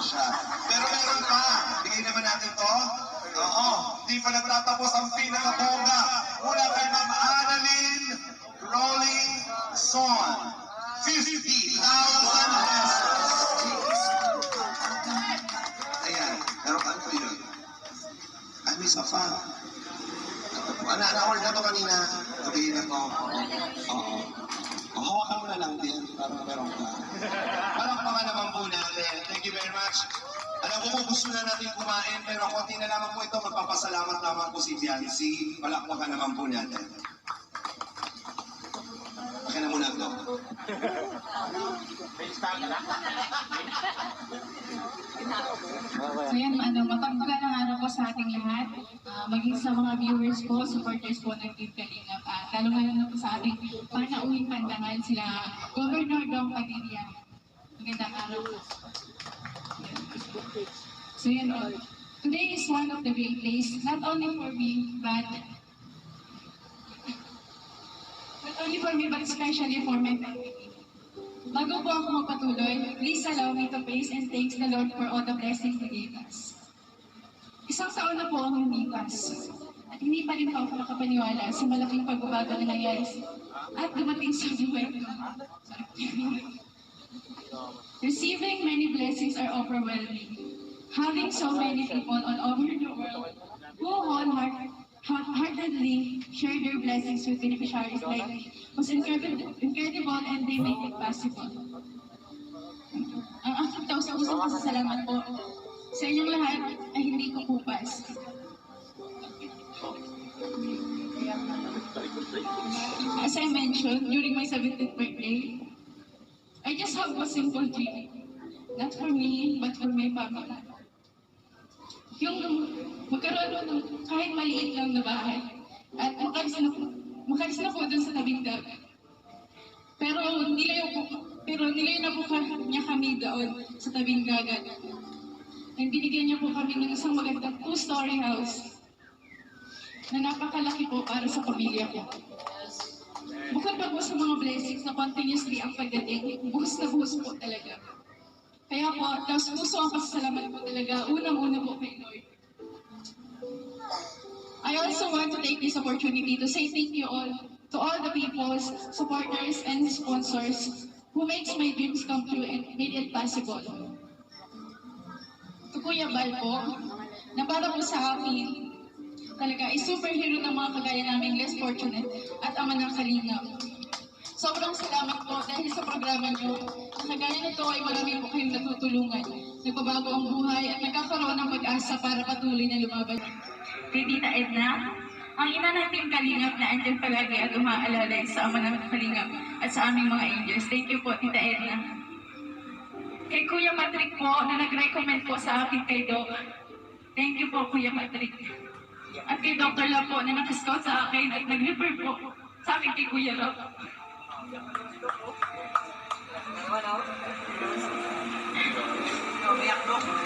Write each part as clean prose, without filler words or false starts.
siya. Pero meron pa. Bigay naman natin to. Oo. Hindi pa nagtatapos ang pinakabongga. Mula kay Ma'am Annalyn Rolling Son. 50,000 pesos. Ayan. Pero ano po yun? Ay, may isa pa. Na-award na to kanina. Sabihin na to. Oo. Hawakan mo na lang din para meron ka. Parang pa naman po natin. Thank you very much. Alam ko po gusto na natin kumain pero konti na naman po ito. Magpapasalamat naman po si Biancy. Palakpakan naman po natin. Akin na muna ito. So yan, mapagpalang araw po sa ating lahat. Maging sa mga viewers po, supporters po ng Team Kalingap. Lalo-lalo na po sa ating panauwing pandangan sila Governor Dong Padilla. Magandang araw po. So yan, today is one of the great days, not only for me, but especially for my family. Bago po ako magpatuloy, please allow me to praise and thank the Lord for all the blessings He gave us. Isang taon na po ang lumipas, at hindi pa rin po ako makapaniwala sa malaking pagbabago na nangyari at dumating sa buhay ko. Receiving many blessings are overwhelming. Having so many people all over the world who wholeheartedly share their blessings with beneficiaries like me was incredible and they make it possible. Ang aking taus-pusong pasasalamat po sa inyong lahat ay hindi ko kupas. As I mentioned, during my 17th birthday, I just have a simple dream. Not for me, but for my family. Yung magkaroon ng kahit maliit lang na bahay at makalis na po dun sa tabing dagat. Pero nilayo na po niya kami doon sa tabing dagat. And binigyan niya po kami ng isang magandang 2-story house na napakalaki po para sa pamilya ko. Bukod pa po sa mga blessings na continuously ang pagdating, buhos na buhos po talaga. Kaya po, taos puso ang pasasalamat po talaga, unang-una po kay Lord. I also want to take this opportunity to say thank you all to all the people, supporters, and sponsors who makes my dreams come true and made it possible. To Kuya Bal po, na para po sa akin, talaga ay superhero ng mga kagaya naming less fortunate at ama ng Kalingap. Sobrang salamat po dahil sa programa niyo. Sa kagaya nito ay marami po kayong natutulungan. Nagbabago ang buhay at nagkakaroon ng pag-asa para patuloy na lumaban. Kay Tita Edna, ang ina ng Team Kalingap na andyan palagi at umaalalay sa ama ng Kalingap at sa aming mga angels. Thank you po, Tita Edna. Kay Kuya Patrick po na nag-recommend po sa akin kay Doc. Thank you po, Kuya Patrick. At kay Dr. La po na nakascout sa akin at nag-refer po sa akin kay Kuya Rob.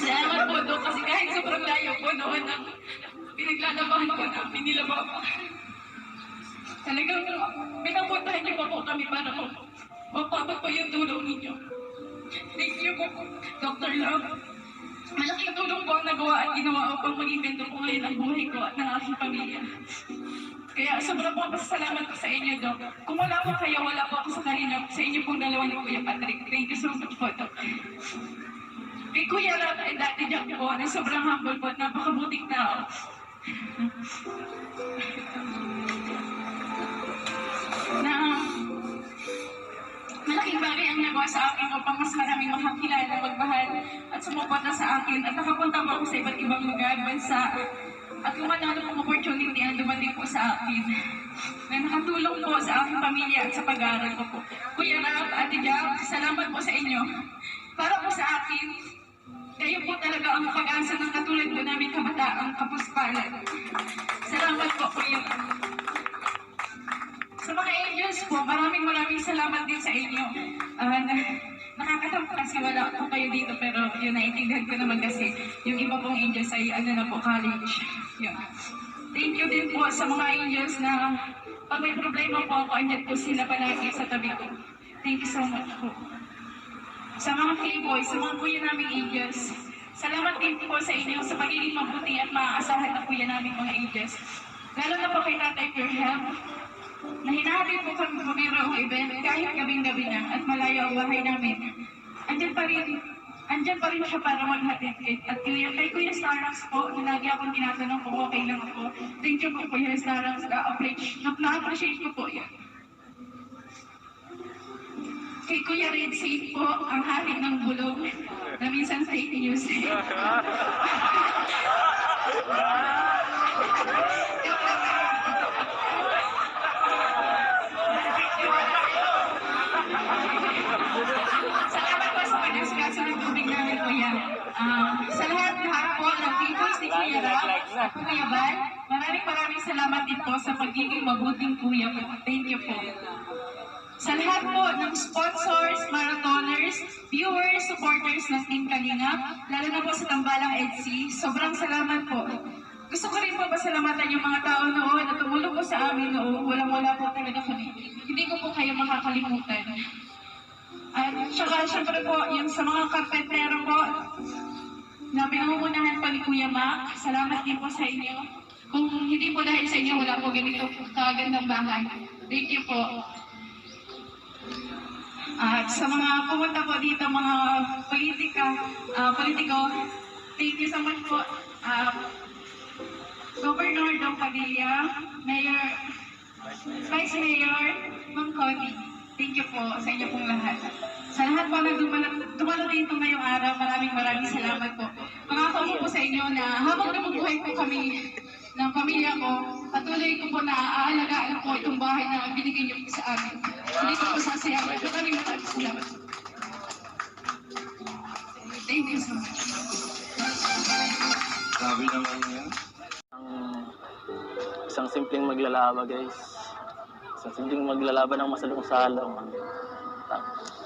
Salamat po, Dok, kasi kahit sobrang layo po noon ang pinaglalabahan po namin nila Mama. Talagang pinapuntahan niyo pa po kami para po mapapag po yung tulong ninyo. Thank you po, Dr. Love. Malaking tulong po ang nagawa at ginawa upang maging ganda po ngayon ang buhay ko at ng aking pamilya. Kaya sobrang po pasasalamat ko sa inyo, Dok. Kung wala po kayo, wala po ako sa kanila, sa inyo pong dalawa ni Kuya Patrick. Thank you so much po, Dok. Kay Kuya Rat and Dati Jack po, na sobrang humble po at napakabuting tao. Na malaking bagay ang nagawa sa akin upang mas maraming makakilala, magmahal at sumuporta sa akin at nakapunta po ako sa iba't ibang lugar, bansa at kung ano pong opportunity ang dumating po sa akin na nakatulong po sa aking pamilya at sa pag-aaral ko po. Kuya Rap, Ate Jack, salamat po sa inyo. Para po sa akin, kayo po talaga ang pag-asa ng katulad po namin kabataang kapuspalan. Salamat po, Kuya. Sa mga angels po, maraming salamat din sa inyo. Nakakatampo kasi wala po kayo dito, pero yun, naiintindihan ko naman kasi yung iba pong angels ay college. Yun. Thank you din po sa mga angels na pag may problema po ako, andyan po sila palagi sa tabi ko. Thank you so much po. Sa mga playboys, sa mga kuya naming angels, Salamat din po sa inyo sa pagiging mabuti at maaasahan na kuya namin mga angels. Lalo na po kay Tatay Perham, na hinahatid po kami bumiro ang event kahit gabing-gabi na at malayo ang bahay namin. Andyan pa rin siya para maghatid. At kay Kuya Starax po, na lagi akong tinatanong kung okay lang ako. Thank you po Kuya Starax, na-appreciate ko po yan. Kay Kuya Ritzy po, ang hatid ng bulong na minsan fake news. Salamat po sa pag-asikaso ng tubig namin, Kuya. Sa lahat po ng peoples ni Kuya Rap at Kuya Bal, maraming salamat din po sa pagiging mabuting Kuya po. Thank you po. Sa lahat po ng sponsors, marathoners, viewers, supporters ng Team Kalingap, lalo na po sa Tambalang EDC, sobrang salamat po. Gusto ko rin po pasalamatan yung mga tao noon na tumulong po sa amin noon. Walang-wala po talaga kami. Hindi ko po kayo makakalimutan. At saka syempre po, yung sa mga karpentero po, na pinangungunahan pa ni Kuya Ma, salamat din po sa inyo. Kung hindi po dahil sa inyo, wala po ganito kagandang bahay. Thank you po. At sa mga pumunta po dito, mga politiko, thank you so much po. Governor Dong Padilla, Mayor, Vice Mayor, Ma'am Connie, thank you po sa inyo pong lahat. Sa lahat po na dumalo dito ngayong araw, maraming salamat po. Pangako ko po sa inyo na habang nabubuhay po kami ng pamilya ko, patuloy ko po na aalagaan po itong bahay na binigay niyo po sa amin. Hindi ko po sasayangin. Maraming salamat. Thank you so much. Grabe naman yan. Isang simpleng maglalaba, guys. Isang simpleng maglalaban ng masalong-salong.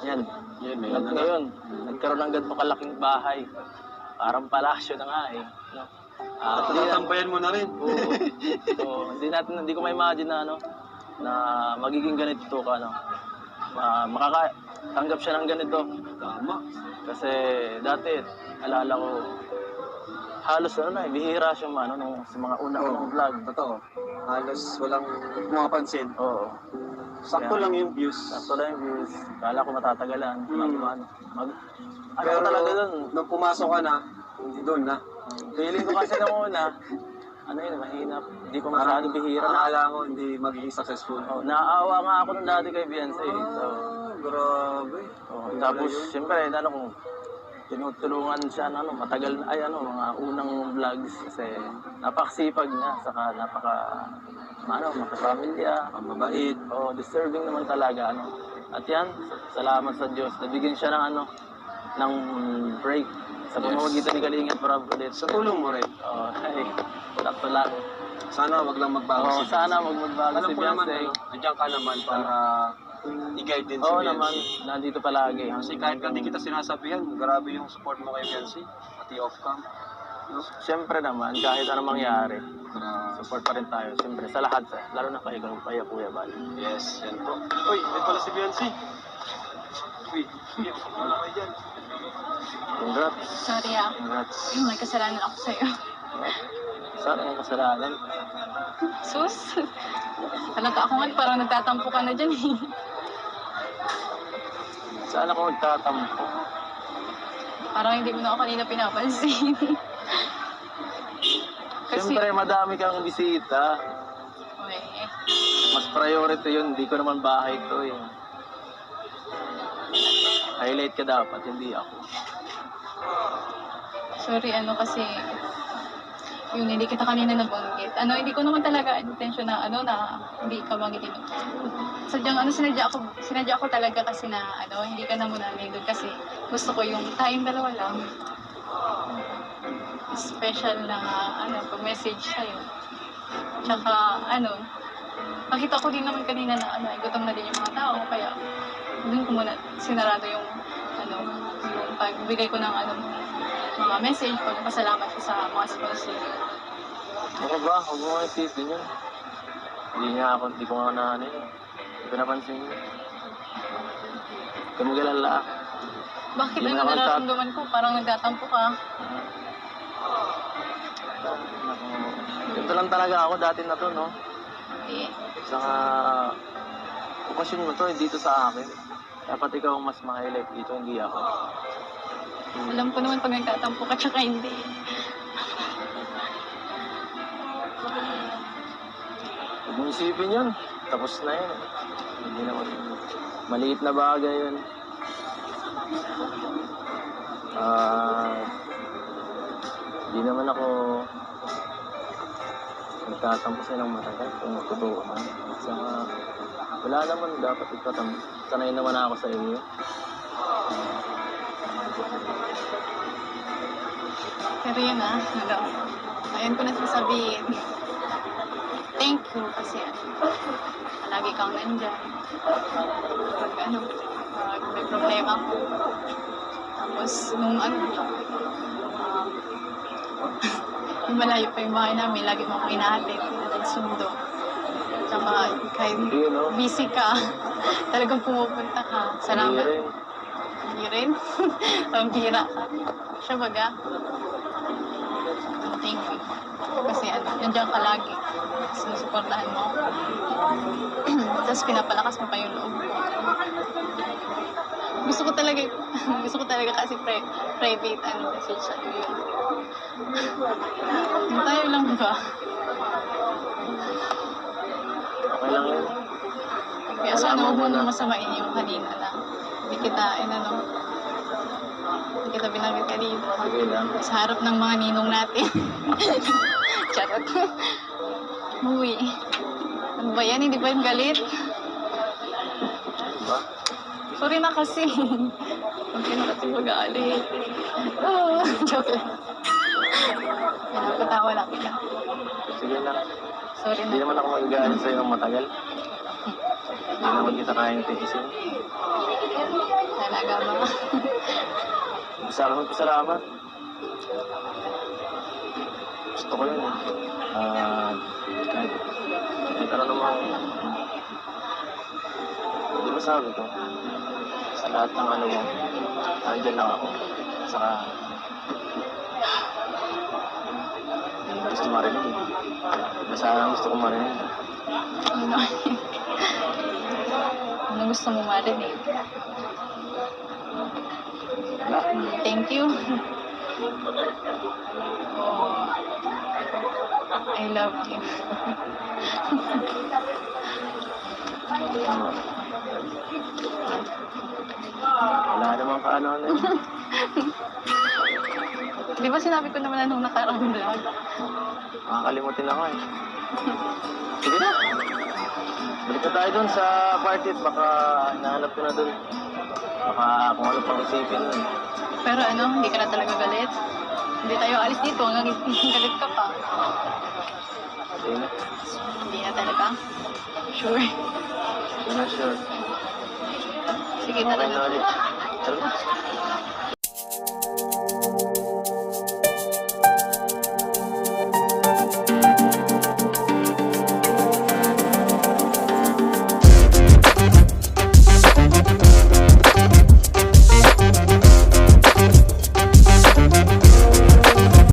Yan. Ngayon, nagkaroon ng ganito kalaking bahay. Parang palasyo na nga eh. No? At tatambayan mo na rin. Oo. Hindi ko ma-imagine na na magiging ganito ka, makakatanggap siya ng ganito. Tama. Kasi dati, alala ko, halos bihira siya sa mga unang vlog. Totoo. Halos walang pumapansin. Oo. Sakto lang yung views. Sakto lang yung views. Kala ko matatagalan. Pero talaga dun? nung pumasok ka na, hindi doon na. Feeling ko kasi nung una, mahina. Hindi ko masyado bihira na. Akala mo hindi magiging successful. Oh, naaawa nga ako nung dati kay Beyonce. So, grabe. tapos, siyempre, kung tinutulungan siya matagal na, mga unang vlogs kasi napakasipag niya, saka makapamilya, Mabait. deserving naman talaga, At yan, salamat sa Diyos, nabigyan siya ng break sa pamamagitan ni Kalingap Rob ulit. Sa tulong mo rin. Sakto lang. Sana wag lang magbago. Sana magbago Alam si ko naman, Beyonce. nandiyan ka naman para i-guide din si Oo Beyonce. naman, nandito palagi. Kasi kahit hindi kita sinasabihan, grabe yung support mo kay Beyonce, pati off-cam. Siyempre naman, kahit anong mangyari, Grabe. support pa rin tayo. Siyempre, sa lahat, lalo na kay Kuya Bal. Yes, yan po. Uy, ito pala si Beyonce. Uy, wala kayo dyan. Congrats. Sorry Congrats. may kasalanan ako sa'yo. Sana ang kasalanan. Sus, talaga ako nga parang nagtatampo ka na dyan eh. Sana kung magtatampo. Parang hindi mo na ako kanina pinapansin. Siyempre, madami kang bisita. Mas priority yun. Hindi ko naman bahay to eh. Highlight ka dapat, hindi ako. Sorry, kasi yun, hindi kita kanina nabanggit. Hindi ko naman talaga intention na hindi ka banggitin. Sadyang sinadya ako talaga kasi na hindi ka na muna doon kasi gusto ko yung tayong dalawa lang. Special na pag-message sa'yo. Tsaka nakita ko din naman kanina na gutom na din yung mga tao kaya doon ko muna sinarado yung yung pagbigay ko ng mga message, pagpasalamat ko sa mga sponsor. Ano ba? Huwag mo nga isipin yun. Hindi ko nga hindi ko napansin yun. Kumugalala. Bakit Hindi ano mo na nararamdaman ko? Parang nagtatampo ka. Ganito lang talaga ako dati na to, no? Hindi. Saka, okasyon mo to, dito sa akin. Dapat ikaw ang mas ma-highlight dito, hindi ako. Alam ko naman pag nagtatampo ka, tsaka hindi. Huwag mo isipin yun. Tapos na yun. Hindi naman. Maliit na bagay yun. Hindi naman ako nagtatampo sa ng matagal kung totoo man. Saka, wala naman dapat itatampo. Sanay naman ako sa inyo. Pero yun ayun ko na sasabihin. Thank you kasi lagi kang nandyan. Pag may problema ko. Tapos nung malayo pa yung bahay namin, lagi mo akong inahatid, sundo. Tsaka kahit Hindi, no? busy ka, talagang pumupunta ka. Hindi Salamat. rin. Hindi rin. Pambira ka. Siya baga. Thank you. Kasi nandiyan ka lagi. Sinusuportahan mo ako. Tapos pinapalakas mo pa yung loob ko. Gusto ko talaga kasi private message sa iyo. Tayo lang ba? Okay lang yun. Kaya sana huwag mo na masamain yung kanina na hindi kita binanggit kanina. Sige lang. Sa harap ng mga ninong natin. Charot. Uy. Ano ba yan? Hindi ba yung galit? Diba? Sorry na kasi. Huwag ka na kasi mag-aalit. Oh, joke lang. Napatawa lang kita. Sige lang. Sorry Hindi na. naman ako magagalit sa'yo ng matagal. Hindi naman kita kayang tiisin. Talaga ba? Gusto ako magpasalamat. Gusto ko yun. Kahit ano naman. Di ba sabi ko? Sa lahat ng ano mo, nandiyan lang ako. Saka, gusto marinig. Basta gusto ko marinig. Ano gusto mo marinig? Wala. Thank you. Oh, I love you. Wala namang kaano-ano yun. Di ba sinabi ko naman nung nakarang vlog? Makakalimutin ako eh. Sige na. Balik na tayo dun sa party at baka hinahanap ko na dun. Baka kung ano pang isipin dun. Pero hindi ka na talaga galit? Hindi tayo alis dito hanggang galit ka pa. Sige na. Hindi na talaga? Sure. Sige na, sure. Sige Okay na talaga. ulit. Tara.